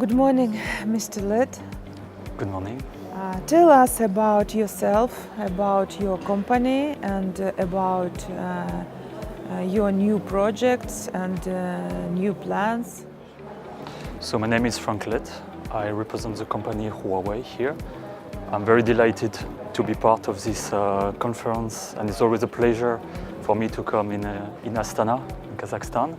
Good morning, Mr. Lett. Good morning. Tell us about yourself, about your company, and about your new projects and new plans. So my name is Franck Lett. I represent the company Huawei here. I'm very delighted to be part of this conference, and it's always a pleasure for me to come in Astana, in Kazakhstan.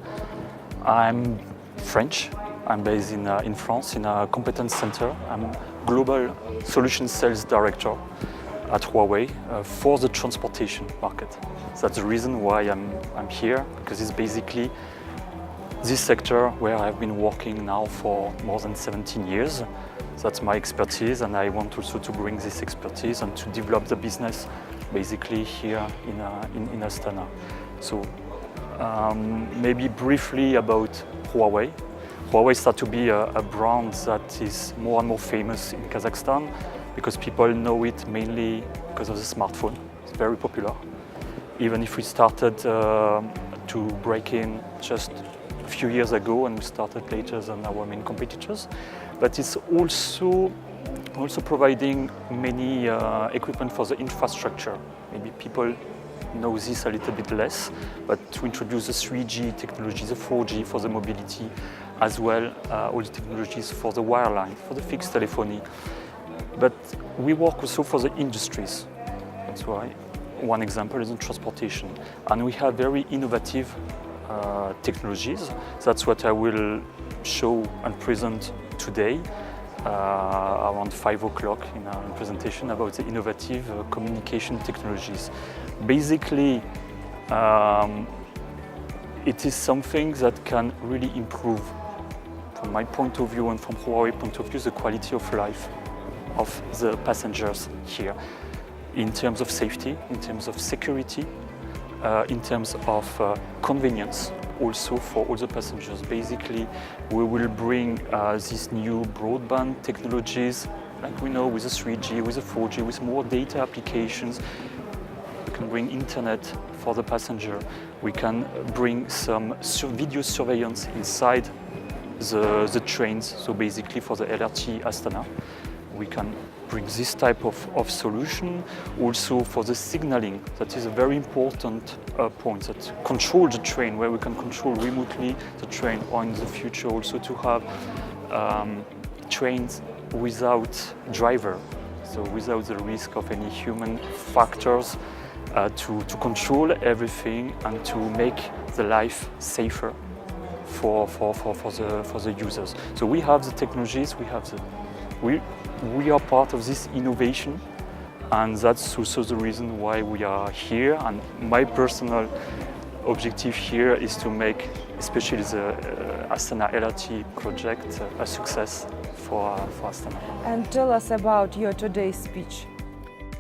I'm French. I'm based in France in a competence center. I'm Global Solution Sales Director at Huawei for the transportation market. That's the reason why I'm here, because it's basically this sector where I've been working now for more than 17 years. That's my expertise, and I want also to bring this expertise and to develop the business basically here in Astana. So maybe briefly about Huawei. Huawei started to be a brand that is more and more famous in Kazakhstan because people know it mainly because of the smartphone. It's very popular. Even if we started to break in just a few years ago, and we started later than our main competitors, but it's also providing many equipment for the infrastructure. Maybe people know this a little bit less, but to introduce the 3G technology, the 4G for the mobility, as well all the technologies for the wireline, for the fixed telephony. But we work also for the industries. That's why one example is in transportation. And we have very innovative technologies. That's what I will show and present today around 5 o'clock in our presentation about the innovative communication technologies. Basically, it is something that can really improve, from my point of view and from Huawei point of view, the quality of life of the passengers here, in terms of safety, in terms of security, in terms of convenience, also for all the passengers. Basically, we will bring these new broadband technologies, like we know with the 3G, with the 4G, with more data applications. We can bring internet for the passenger. We can bring some video surveillance inside the trains, so basically for the LRT Astana. We can bring this type of solution. Also for the signaling, that is a very important point, that control the train, where we can control remotely the train, or in the future also to have trains without driver, so without the risk of any human factors, to control everything and to make the life safer for the users. So we have the technologies, we are part of this innovation, and that's also the reason why we are here. And my personal objective here is to make especially the Astana LRT project a success for Astana. And tell us about your today's speech.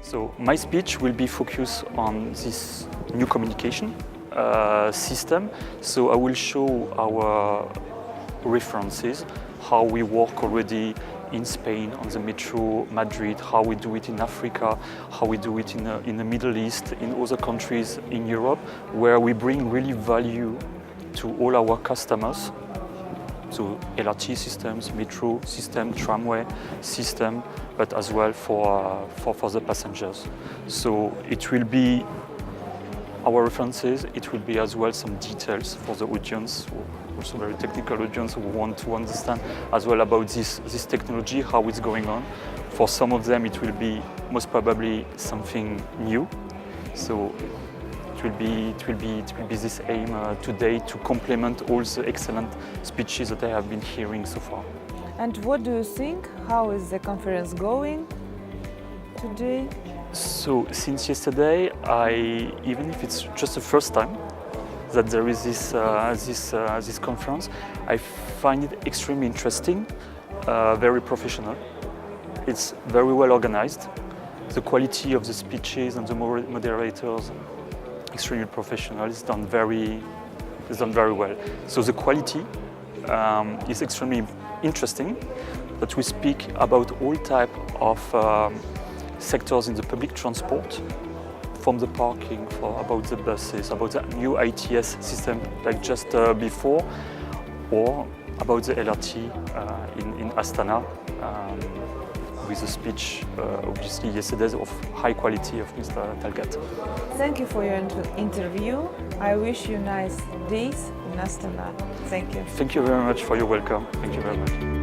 So my speech will be focused on this new communication system. So I will show our references, how we work already in Spain on the metro Madrid, how we do it in Africa, how we do it in the Middle East, in other countries in Europe, where we bring really value to all our customers. So LRT systems, metro system, tramway system, but as well for the passengers. So it will be our references, it will be as well some details for the audience, also very technical audience who want to understand as well about this technology, how it's going on. For some of them it will be most probably something new. So it will be this aim today to complement all the excellent speeches that I have been hearing so far. And what do you think? How is the conference going today? So since yesterday, even if it's just the first time that there is this conference, I find it extremely interesting, very professional. It's very well organized. The quality of the speeches and the moderators, extremely professional. It's done very well. So the quality is extremely interesting. That we speak about all type of sectors in the public transport, from the parking, about the buses, about the new ITS system like just before, or about the LRT in Astana, with a speech, obviously yesterday, of high quality of Mr. Talgat. Thank you for your interview. I wish you nice days in Astana. Thank you. Thank you very much for your welcome. Thank you very much.